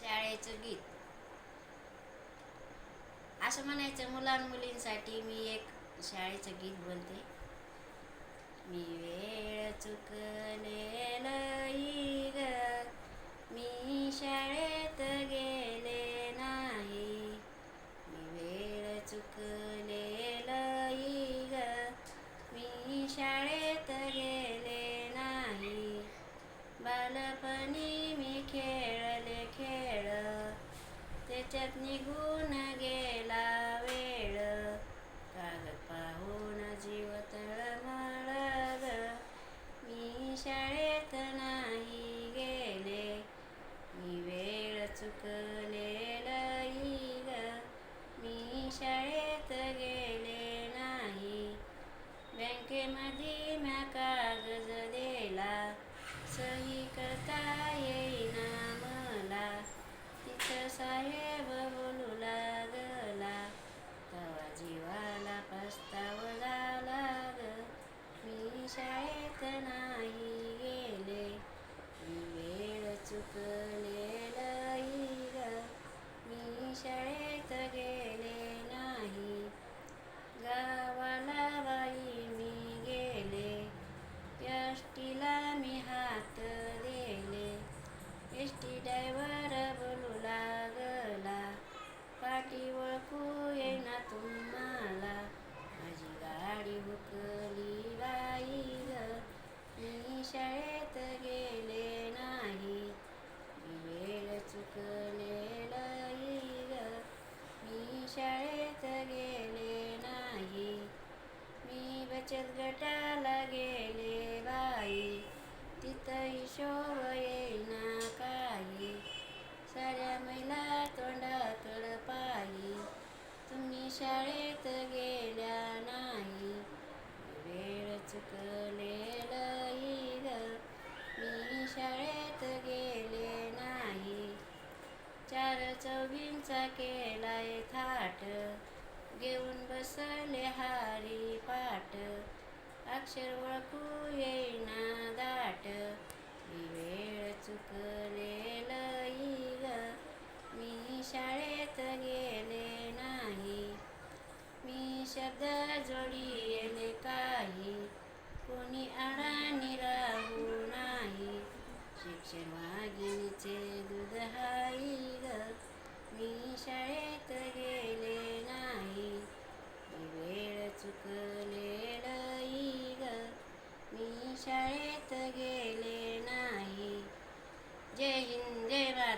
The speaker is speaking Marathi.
शाळेचं गीत असं म्हणायचं मुलांमुलींसाठी. मी एक शाळेचं गीत बोलते. मी वेळ चुकलेलई ग, मी शाळेत गेले नाही. मी वेळ चुकलेलई ग, मी शाळेत गेले नाही. बालपणी मी खेळले खेळ, त्याच्यात निघून गेला वेळ. कागद पाहून जीव तळमळ ग, मी शाळेत नाही गेले. मी वेळ चुकलेलई ग, मी शाळेत गेले नाही. बँकेमध्ये म्या कागद दिला, सही करता येईना मला. तिथं साहेब बोलू लागला, तवा जीवाला पस्ताव झाला ग. मी शाळेत नाही गेले. मी वेळ चुकलेलई ग, मी शाळेत गेले नाही. गावाला बाई मी गेले, एसटीला मी हात दिले. एसटी ड्रायव्हर बोलू लागला, पाटी ओळखू येईना तुम्हाला. माझी गाडी हुकली बाई ग, मी शाळेत गेले नाही. मी वेळ चुकलेलई ग, मी शाळेत गेले नाही. मी बचत गटाला गेले बाई, तिथं हिशोब येईना काही. साऱ्या महिला तोंडाकड पाही, तुम्ही शाळेत गेल्या नाही. वेळ चुकलेलई ग, मी शाळेत गेले नाही. चार चौघींचा केलाय थाट, घेऊन बसले हारी पाट. अक्षर ओळखू येईना दाट, मी वेळ चुकलेलई ग, मी शाळेत गेले नाही. मी शब्द जोडीले काही, कोणी अडाणी राहू नाही. शिक्षण वाघिणीचे दूध हाई ग, मी शाळेत गेले नाही. मी वेळ चुकलेलई ग, मी शाळेत गेले नाही. जय हिंद, जय भारत.